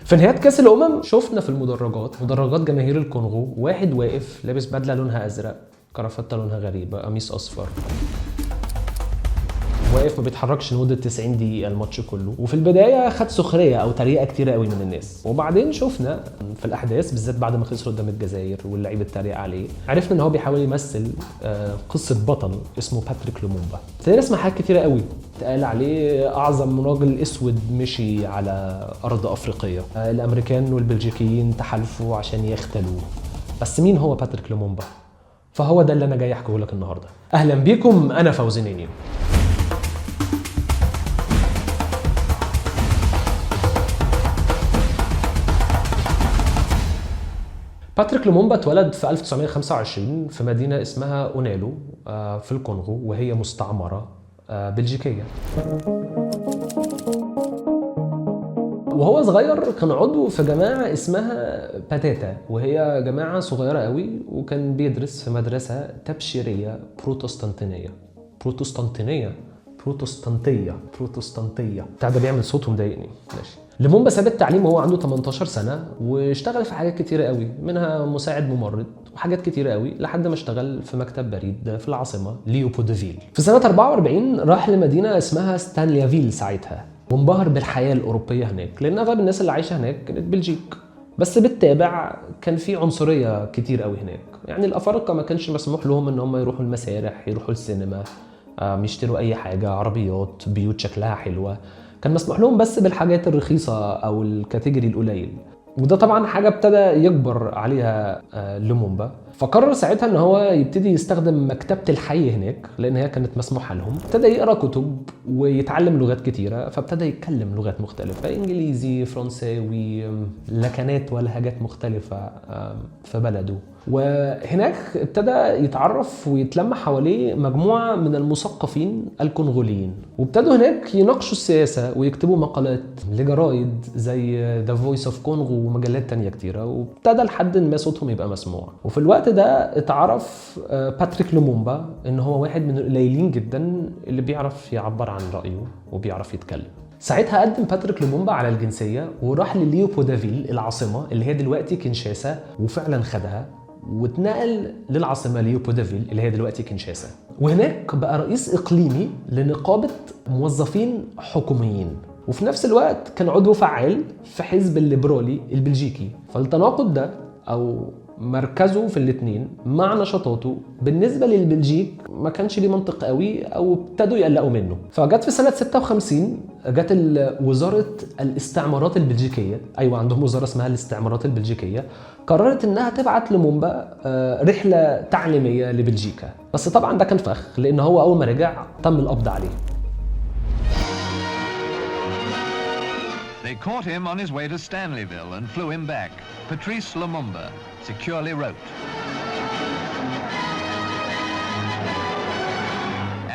في نهاية كأس الأمم شفنا في مدرجات جماهير الكونغو واحد واقف لابس بدلة لونها أزرق، كرافتة لونها غريبة، قميص أصفر، واقف ما بيتحركش لمده 90 دقيقه الماتش كله. وفي البدايه خد سخريه او تريقه كتيره قوي من الناس، وبعدين شفنا في الاحداث بالذات بعد ما خسروا قدام الجزائر واللعيبه اتريق عليه، عرفنا ان هو بيحاول يمثل قصه بطل اسمه باتريك لومومبا. ابتدينا نسمع حاجات كتيره قوي اتقال عليه اعظم راجل اسود مشي على ارض افريقيه، الامريكان والبلجيكيين تحالفوا عشان يختلوه. بس مين هو باتريك لومومبا؟ فهو ده اللي انا جاي احكيه لك النهارده. اهلا بيكم، انا فوزي نينيو. باتريك لومومبا اتولد في 1925 في مدينة اسمها أونالو في الكونغو، وهي مستعمرة بلجيكية. وهو صغير كان عضو في جماعة اسمها باتاتا، وهي جماعة صغيرة قوي، وكان بيدرس في مدرسة تبشيرية بروتستانتية بتاع ده بيعمل صوت ومضايقني. ماشي. لومومبا ساب التعليم وهو عنده 18 سنة، واشتغل في حاجات كتيرة قوي، منها مساعد ممرض وحاجات كتيرة قوي، لحد ما اشتغل في مكتب بريد في العاصمة ليوبودفيل. في سنة 44 راح لمدينة اسمها ستانليافيل ساعتها، وانبهر بالحياة الأوروبية هناك، لأن أغلب الناس اللي عايشة هناك كانت بلجيك. بس بالتابع كان في عنصرية كتير قوي هناك، يعني الأفارقة ما كانش مسموح لهم إن هم يروحوا المسارح، يروحوا السينما، يشتروا أي حاجة، عربيات، بيوت شكلها حلوة. كان مسموح لهم بس بالحاجات الرخيصة أو الكاتيجوري القليل، وده طبعا حاجة ابتدى يكبر عليها لومومبا. فقرر ساعتها ان هو يبتدي يستخدم مكتبة الحي هناك، لان هي كانت مسموحة لهم. ابتدى يقرا كتب ويتعلم لغات كتيرة، فابتدى يتكلم لغات مختلفة، انجليزي، فرنساوي، لكنات ولهجات مختلفة في بلده. وهناك ابتدى يتعرف ويتلم حواليه مجموعة من المثقفين الكونغوليين، وابتدوا هناك يناقشوا السياسة ويكتبوا مقالات لجرايد زي ذا فويس اوف كونغو ومجلات تانية كتيرة، وابتدى لحد ما صوتهم يبقى مسموع. وفي الوقت ده اتعرف باتريك لومومبا ان هو واحد من القليلين جدا اللي بيعرف يعبر عن رأيه وبيعرف يتكلم. ساعتها قدم باتريك لومومبا على الجنسية وراح لليوبودافيل العاصمة اللي هي دلوقتي كينشاسا، وفعلا خدها واتنقل للعاصمة ليوبودافيل اللي هي دلوقتي كينشاسا، وهناك بقى رئيس إقليمي لنقابة موظفين حكوميين، وفي نفس الوقت كان عضو فعال في حزب الليبرالي البلجيكي. فالتناقض ده أو مركزه في الاثنين مع نشاطاته بالنسبة للبلجيك ما كانش ليه منطق قوي، او ابتدوا يقلقوا منه. فجت في سنة 56 جت وزارة الاستعمارات البلجيكية، ايوه عندهم وزارة اسمها الاستعمارات البلجيكية، قررت انها تبعت لومومبا رحلة تعليمية لبلجيكا. بس طبعا ده كان فخ، لان هو اول ما رجع تم القبض عليه. They caught him on his way to Stanleyville and flew him back. Patrice Lumumba securely wrote.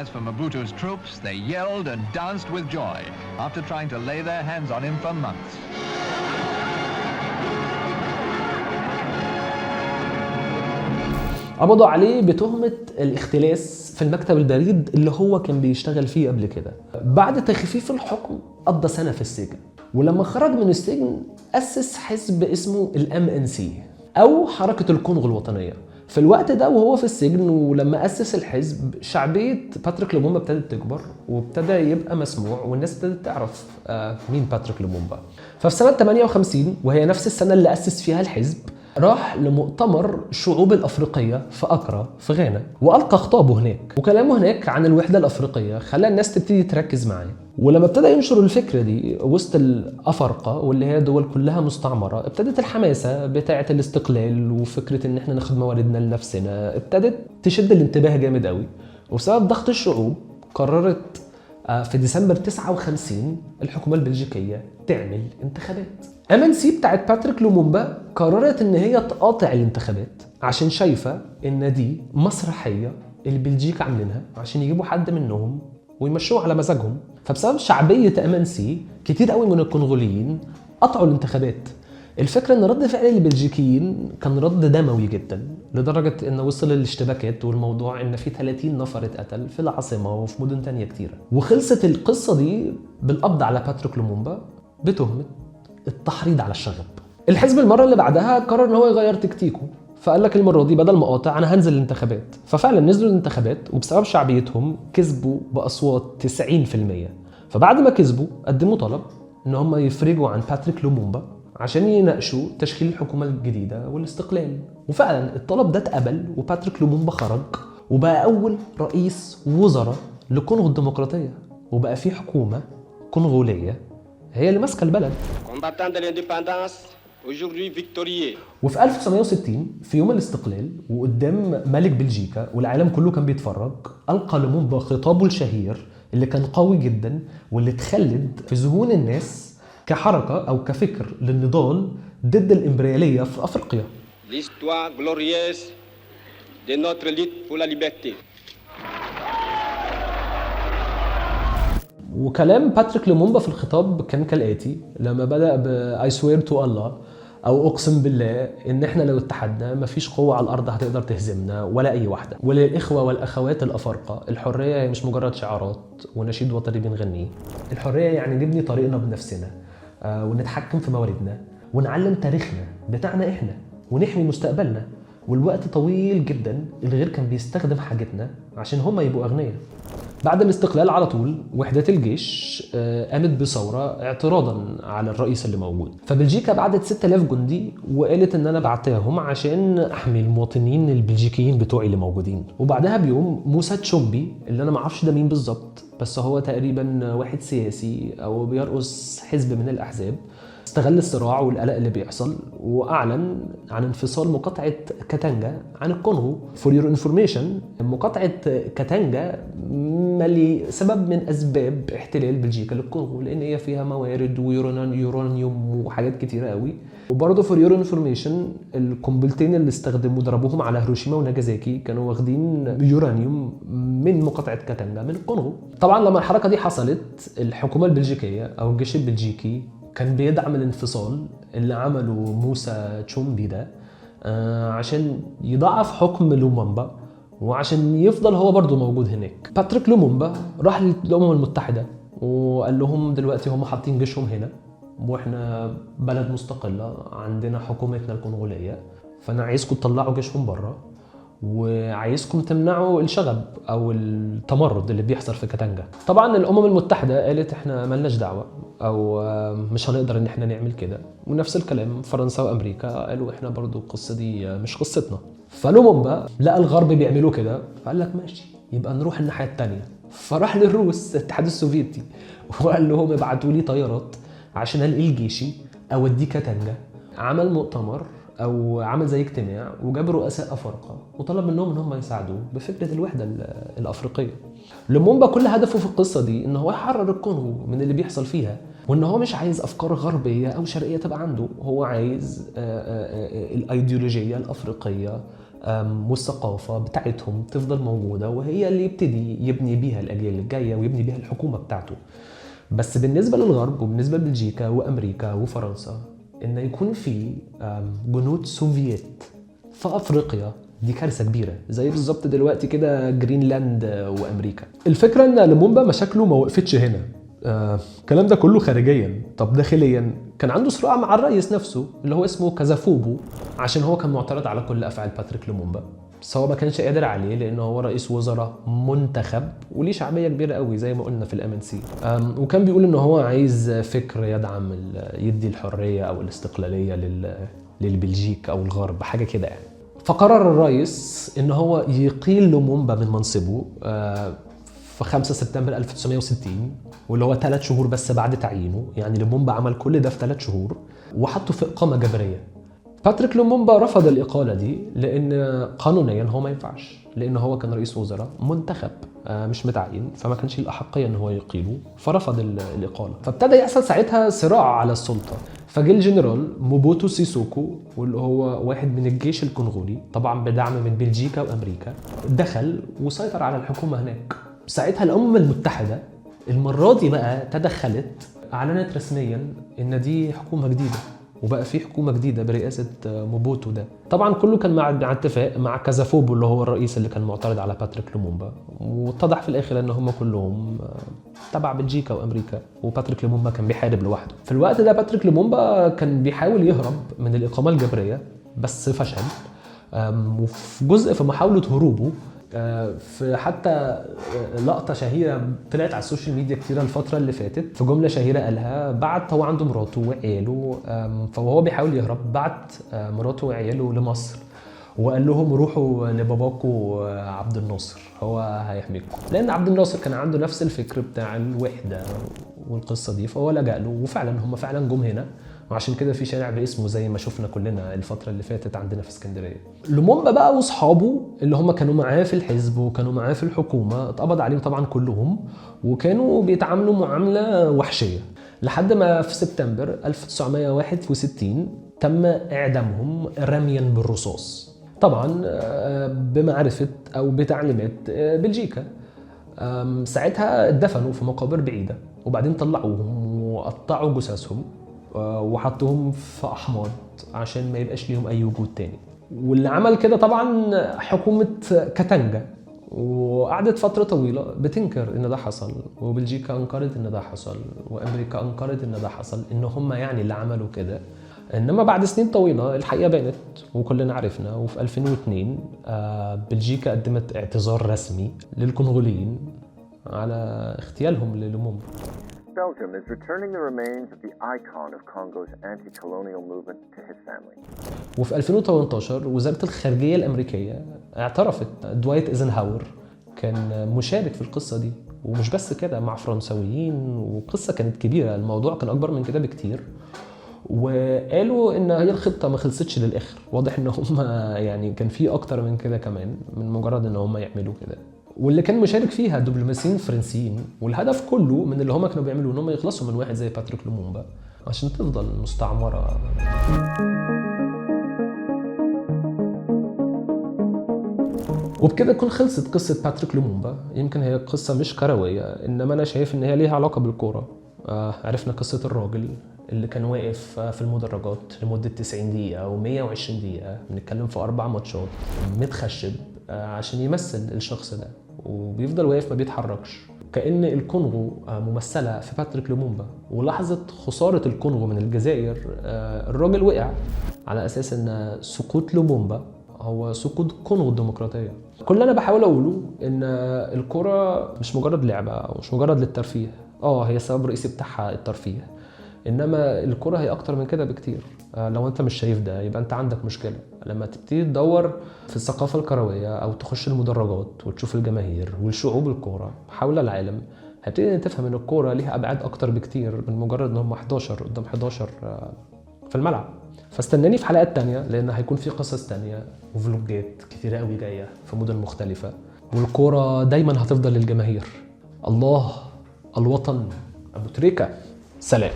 As for Mobutu's troops, they yelled and danced with joy after trying to lay their hands on him for months. قبضوا عليه بتهمة الاختلاس في المكتب البريد اللي هو كان بيشتغل فيه قبل كده. بعد تخفيف الحكم قضى سنة في السجن، ولما خرج من السجن أسس حزب اسمه الMNC أو حركة الكونغو الوطنية. في الوقت ده وهو في السجن ولما أسس الحزب، شعبية باتريك لومومبا ابتدت تكبر وابتدى يبقى مسموع، والناس ابتدت تعرف مين باتريك لومومبا. ففي سنة 58 وهي نفس السنة اللي أسس فيها الحزب، راح لمؤتمر الشعوب الأفريقية في أكرا في غانا، وألقى خطابه هناك، وكلامه هناك عن الوحدة الأفريقية خلى الناس تبتدي تركز معاه. ولما ابتدى ينشر الفكرة دي وسط الأفارقة واللي هي دول كلها مستعمرة، ابتدت الحماسة بتاعة الاستقلال وفكرة إن احنا ناخد مواردنا لنفسنا ابتدت تشد الانتباه جامد قوي. وبسبب ضغط الشعوب قررت في ديسمبر 59 الحكومة البلجيكية تعمل انتخابات. MNC بتاعت باتريك لومومبا قررت ان هي تقاطع الانتخابات عشان شايفة ان دي مسرحية البلجيك عاملينها عشان يجيبوا حد منهم ويمشوه على مزاجهم. فبسبب شعبية MNC كتير قوي من الكونغوليين قطعوا الانتخابات. الفكرة ان رد فعل البلجيكيين كان رد دموي جدا، لدرجة ان وصل الاشتباكات والموضوع ان في 30 نفر اتقتل في العاصمة وفي مدن تانية كتيرة. وخلصت القصة دي بالقبض على باتريك لومومبا بتهمة التحريض على الشغب. الحزب المره اللي بعدها قرر ان هو يغير تكتيكه، فقال لك المره دي بدل ما اقاطع انا هنزل الانتخابات. ففعلا نزلوا الانتخابات وبسبب شعبيتهم كسبوا باصوات 90%. فبعد ما كسبوا قدموا طلب ان هم يفرجوا عن باتريك لومومبا عشان يناقشوا تشكيل الحكومه الجديده والاستقلال. وفعلا الطلب ده اتقبل وباتريك لومومبا خرج وبقى اول رئيس وزراء لكونغو الديمقراطيه، وبقى في حكومه كونغوليه هي اللي ماسكه البلد. وفي 1960 في يوم الاستقلال وقدام ملك بلجيكا والعالم كله كان بيتفرج، ألقى لومومبا خطابه الشهير اللي كان قوي جدا واللي اتخلد في ذهون الناس كحركة أو كفكر للنضال ضد الإمبريالية في أفريقيا. L'histoire glorieuse de notre lutte pour la liberté. وكلام باتريك لومومبا في الخطاب كان كالآتي لما بدأ ب I swear to Allah أو أقسم بالله إن إحنا لو اتحدنا مفيش قوة على الأرض هتقدر تهزمنا ولا أي واحدة. وللإخوة والأخوات الأفارقة، الحرية هي مش مجرد شعارات ونشيد وطني بنغنيه. الحرية يعني نبني طريقنا بنفسنا ونتحكم في مواردنا ونعلم تاريخنا بتاعنا إحنا ونحمي مستقبلنا. والوقت طويل جدا الغير كان بيستخدم حاجتنا عشان هم يبقوا أغنياء. بعد الاستقلال على طول وحدات الجيش قامت بثورة اعتراضا على الرئيس اللي موجود. فبلجيكا بعتت 6000 جندي وقالت ان انا بعتهم عشان احمي المواطنين البلجيكيين بتوعي اللي موجودين. وبعدها بيوم موسى تشومبي اللي انا ما اعرفش ده مين بالظبط، بس هو تقريبا واحد سياسي او بيرأس حزب من الاحزاب، استغل الصراع والقلق اللي بيحصل واعلن عن انفصال مقاطعه كاتانجا عن الكونغو. فور يور انفورميشن، مقاطعه كاتانجا لسبب من اسباب احتلال بلجيكا للكونغو، لان هي فيها موارد ويورانيوم وحاجات كتيره قوي. وبرضه فور يور انفورميشن، القنبلتين اللي استخدموا ضربوهم على هيروشيما وناجازاكي كانوا واخدين يورانيوم من مقاطعه كاتانجا من الكونغو. طبعا لما الحركه دي حصلت الحكومه البلجيكيه او الجيش البلجيكي كان بيدعم الانفصال اللي عمله موسى تشومبي ده عشان يضعف حكم لومومبا وعشان يفضل هو برضو موجود هناك. باتريك لومومبا راح للأمم المتحدة وقال لهم دلوقتي هم حاطين جيشهم هنا واحنا بلد مستقلة عندنا حكومتنا الكونغولية، فانا عايزكم تطلعوا جيشهم بره وعايزكم تمنعوا الشغب او التمرد اللي بيحصل في كاتانجا. طبعا الامم المتحده قالت احنا مالناش دعوه او مش هنقدر ان احنا نعمل كده. ونفس الكلام فرنسا وامريكا قالوا احنا برضو القصه دي مش قصتنا. فلومومبا لقى الغرب بيعملوا كده فقال لك ماشي يبقى نروح الناحيه الثانيه. فراح للروس الاتحاد السوفيتي وقال لهم ابعتوا لي طيارات عشان انقل جيشي اوديه كاتانجا. عمل مؤتمر او عمل زي اجتماع وجاب رؤساء افارقه وطلب منهم ان هم يساعدوه بفكره الوحده الافريقيه. لومومبا كل هدفه في القصه دي ان هو يحرر الكونغو من اللي بيحصل فيها، وان هو مش عايز افكار غربيه او شرقيه تبقى عنده، هو عايز الايديولوجيه الافريقيه والثقافه بتاعتهم تفضل موجوده وهي اللي يبتدي يبني بيها الاجيال الجايه ويبني بيها الحكومه بتاعته. بس بالنسبه للغرب وبالنسبه لبلجيكا وامريكا وفرنسا ان يكون في جنود سوفييت في افريقيا دي كارثه كبيره، زي بالظبط دلوقتي كده جرينلاند وامريكا. الفكره ان لومومبا مشاكله ما وقفتش هنا، الكلام ده كله خارجيا. طب داخليا كان عنده صراع مع الرئيس نفسه اللي هو اسمه كازافوبو عشان هو كان معترض على كل افعال باتريك لومومبا، بس هو ما كانش قادر عليه لانه هو رئيس وزراء منتخب وليه شعبيه كبيره قوي زي ما قلنا في الام ان سي. وكان بيقول ان هو عايز فكر يدعم يدي الحريه او الاستقلاليه للبلجيك او الغرب حاجه كده يعني. فقرر الرئيس ان هو يقيل لومومبا من منصبه في 5 سبتمبر 1960 واللي هو 3 شهور بس بعد تعيينه. يعني لومومبا عمل كل ده في 3 شهور وحطه في اقامه جبريه. باتريك لومومبا رفض الإقالة دي لأن قانونيا هو ما ينفعش، لأن هو كان رئيس وزراء منتخب مش متعين، فما كانش الأحقية أن هو يقيله، فرفض الإقالة. فابتدى يحصل ساعتها صراع على السلطة. فجه الجنرال موبوتو سيسوكو واللي هو واحد من الجيش الكونغولي طبعا بدعم من بلجيكا وأمريكا، دخل وسيطر على الحكومة هناك. ساعتها الأمم المتحدة المرة دي بقى تدخلت، أعلنت رسميا إن دي حكومة جديدة وبقى في حكومه جديده برئاسه موبوتو ده. طبعا كله كان مع اتفاق مع كازافوبو اللي هو الرئيس اللي كان معترض على باتريك لومومبا، واتضح في الاخر ان هم كلهم تبع بلجيكا وامريكا، وباتريك لومومبا كان بيحارب لوحده. في الوقت ده باتريك لومومبا كان بيحاول يهرب من الاقامه الجبريه بس فشل، وفي جزء في محاوله هروبه في حتى لقطة شهيرة طلعت على السوشيال ميديا كتير الفترة اللي فاتت، في جملة شهيرة قالها بعت هو عنده مراته وعياله، فهو بيحاول يهرب بعت مراته وعياله لمصر وقال لهم روحوا لباباكو عبد الناصر هو هيحميكم، لأن عبد الناصر كان عنده نفس الفكر بتاع الوحدة والقصة دي، فهو لجأ له وفعلا هم فعلا جم هنا، وعشان كده في شارع باسمه زي ما شفنا كلنا الفترة اللي فاتت عندنا في اسكندرية. لومومبا بقى واصحابه اللي هم كانوا معاه في الحزب وكانوا معاه في الحكومة اتقبض عليهم طبعا كلهم، وكانوا بيتعاملوا معاملة وحشية لحد ما في سبتمبر 1961 تم إعدامهم رميا بالرصاص، طبعا بمعرفة أو بتعليمات بلجيكا. ساعتها اتدفنوا في مقابر بعيدة، وبعدين طلعوهم وقطعوا جثثهم وحطوهم في أحماض عشان ما يبقاش ليهم أي وجود تاني. واللي عمل كده طبعا حكومة كاتانجا، وقعدت فترة طويلة بتنكر إن ده حصل، وبلجيكا أنكرت إن ده حصل، وأمريكا أنكرت إن ده حصل، إن هم يعني اللي عملوا كده. إنما بعد سنين طويلة الحقيقة بانت وكلنا عرفنا، وفي 2002 بلجيكا قدمت اعتذار رسمي للكونغوليين على اغتيالهم للومومبا. Belgium is returning the remains of the icon of Congo's anti-colonial movement to his family. وفي 2018 وزارة الخارجية الأمريكية اعترفت دوايت إيزنهاور كان مشارك في القصة دي، ومش بس كده مع فرنساويين، وقصة كانت كبيرة، الموضوع كان أكبر من كده بكتير، وقالوا إن هي الخطة ما خلصتش للآخر، واضح إن هم يعني كان في أكتر من كده كمان من مجرد إن هم يعملوا كده، واللي كان مشارك فيها دبلوماسيين فرنسيين، والهدف كله من اللي هم كانوا بيعملوا ان هم يخلصوا من واحد زي باتريك لومومبا عشان تفضل مستعمرة. وبكده تكون خلصت قصة باتريك لومومبا. يمكن هي قصة مش كروية، انما انا شايف ان هي ليها علاقة بالكورة. عرفنا قصة الراجل اللي كان واقف في المدرجات لمدة 90 دقيقة و120 دقيقة، بنتكلم في 4 ماتشات، متخشب عشان يمثل الشخص ده، وبيفضل واقف ما بيتحركش، كأن الكونغو ممثلة في باتريك لومومبا. ولحظة خسارة الكونغو من الجزائر الراجل وقع على أساس أن سقوط لومومبا هو سقوط كونغو الديمقراطية. كل اللي أنا بحاول أقوله إن الكرة مش مجرد لعبة أو مش مجرد للترفيه، هي السبب الرئيسي بتاعها الترفيه، إنما الكرة هي أكتر من كده بكتير. لو أنت مش شايف ده يبقى أنت عندك مشكلة. لما تبتدي تدور في الثقافة الكروية أو تخش المدرجات وتشوف الجماهير والشعوب الكورة حول العالم، هتبتدي تفهم إن الكورة ليها أبعاد أكتر بكتير من مجرد إن هم 11 قدام 11 في الملعب. فاستناني في حلقات تانية، لأن هيكون في قصص تانية وفلوجات كتيرة قوي جاية في مدن مختلفة، والكورة دايما هتفضل للجماهير. الله، الوطن، أبو تريكة، سلام.